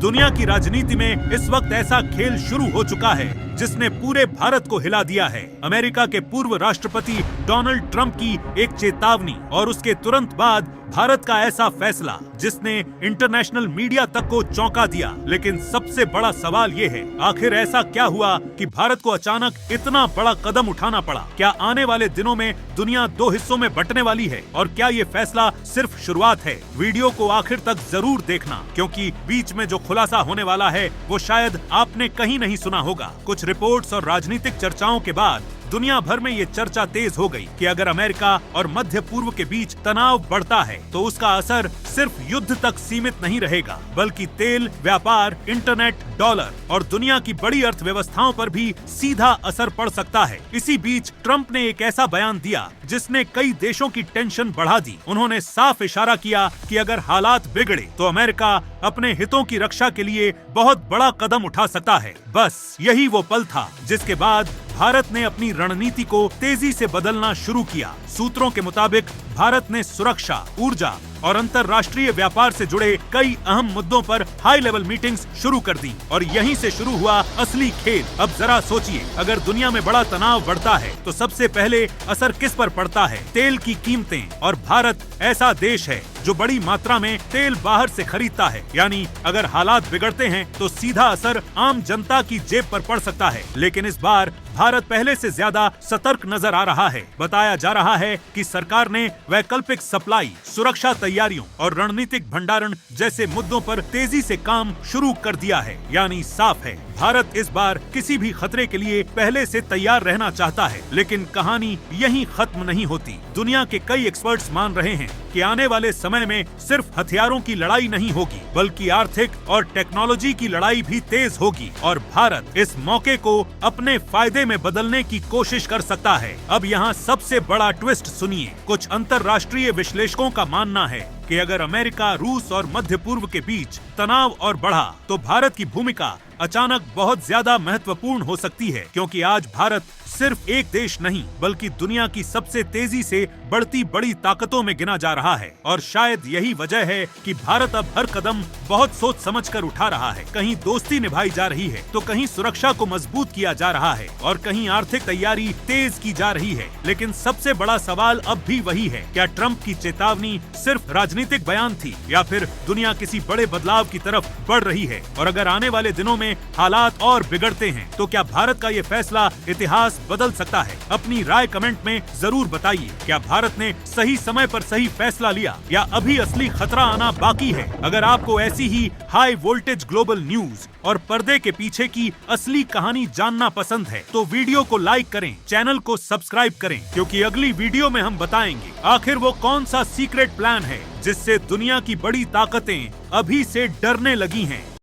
दुनिया की राजनीति में इस वक्त ऐसा खेल शुरू हो चुका है जिसने पूरे भारत को हिला दिया है। अमेरिका के पूर्व राष्ट्रपति डोनाल्ड ट्रंप की एक चेतावनी और उसके तुरंत बाद भारत का ऐसा फैसला जिसने इंटरनेशनल मीडिया तक को चौंका दिया। लेकिन सबसे बड़ा सवाल ये है, आखिर ऐसा क्या हुआ कि भारत को अचानक इतना बड़ा कदम उठाना पड़ा? क्या आने वाले दिनों में दुनिया दो हिस्सों में बंटने वाली है? और क्या ये फैसला सिर्फ शुरुआत है? वीडियो को आखिर तक जरूर देखना, क्योंकि बीच में जो खुलासा होने वाला है वो शायद आपने कहीं नहीं सुना होगा। कुछ रिपोर्ट्स और राजनीतिक चर्चाओं के बाद दुनिया भर में ये चर्चा तेज हो गई कि अगर अमेरिका और मध्य पूर्व के बीच तनाव बढ़ता है तो उसका असर सिर्फ युद्ध तक सीमित नहीं रहेगा, बल्कि तेल, व्यापार, इंटरनेट, डॉलर और दुनिया की बड़ी अर्थव्यवस्थाओं पर भी सीधा असर पड़ सकता है। इसी बीच ट्रंप ने एक ऐसा बयान दिया जिसने कई देशों की टेंशन बढ़ा दी। उन्होंने साफ इशारा किया कि अगर हालात बिगड़े तो अमेरिका अपने हितों की रक्षा के लिए बहुत बड़ा कदम उठा सकता है। बस यही वो पल था जिसके बाद भारत ने अपनी रणनीति को तेजी से बदलना शुरू किया। सूत्रों के मुताबिक भारत ने सुरक्षा, ऊर्जा और अंतर्राष्ट्रीय व्यापार से जुड़े कई अहम मुद्दों पर हाई लेवल मीटिंग्स शुरू कर दी और यहीं से शुरू हुआ असली खेल। अब जरा सोचिए, अगर दुनिया में बड़ा तनाव बढ़ता है तो सबसे पहले असर किस पर पड़ता है? तेल की कीमतें। और भारत ऐसा देश है जो बड़ी मात्रा में तेल बाहर से खरीदता है, यानी अगर हालात बिगड़ते हैं तो सीधा असर आम जनता की जेब पर पड़ सकता है। लेकिन इस बार भारत पहले से ज्यादा सतर्क नजर आ रहा है। बताया जा रहा है कि सरकार ने वैकल्पिक सप्लाई, सुरक्षा तैयारियों और रणनीतिक भंडारण जैसे मुद्दों पर तेजी से काम शुरू कर दिया है। यानी साफ है, भारत इस बार किसी भी खतरे के लिए पहले से तैयार रहना चाहता है। लेकिन कहानी यहीं खत्म नहीं होती। दुनिया के कई एक्सपर्ट्स मान रहे हैं कि आने वाले समय में सिर्फ हथियारों की लड़ाई नहीं होगी, बल्कि आर्थिक और टेक्नोलॉजी की लड़ाई भी तेज होगी और भारत इस मौके को अपने फायदे में बदलने की कोशिश कर सकता है। अब यहाँ सबसे बड़ा ट्विस्ट सुनिए। कुछ अंतर्राष्ट्रीय विश्लेषकों का मानना है कि अगर अमेरिका, रूस और मध्य पूर्व के बीच तनाव और बढ़ा तो भारत की भूमिका अचानक बहुत ज्यादा महत्वपूर्ण हो सकती है, क्योंकि आज भारत सिर्फ एक देश नहीं बल्कि दुनिया की सबसे तेजी से बढ़ती बड़ी ताकतों में गिना जा रहा है। और शायद यही वजह है कि भारत अब हर कदम बहुत सोच समझकर उठा रहा है। कहीं दोस्ती निभाई जा रही है तो कहीं सुरक्षा को मजबूत किया जा रहा है और कहीं आर्थिक तैयारी तेज की जा रही है। लेकिन सबसे बड़ा सवाल अब भी वही है, क्या ट्रंप की चेतावनी सिर्फ राजनीतिक बयान थी या फिर दुनिया किसी बड़े बदलाव की तरफ बढ़ रही है? और अगर आने वाले दिनों में हालात और बिगड़ते हैं तो क्या भारत का ये फैसला इतिहास बदल सकता है? अपनी राय कमेंट में जरूर बताइए। क्या भारत ने सही समय पर सही फैसला लिया या अभी असली खतरा आना बाकी है? अगर आपको ऐसी ही हाई वोल्टेज ग्लोबल न्यूज और पर्दे के पीछे की असली कहानी जानना पसंद है तो वीडियो को लाइक करें, चैनल को सब्सक्राइब करें, क्योंकि अगली वीडियो में हम बताएंगे आखिर वो कौन सा सीक्रेट प्लान है जिससे दुनिया की बड़ी ताकतें अभी से डरने लगी हैं।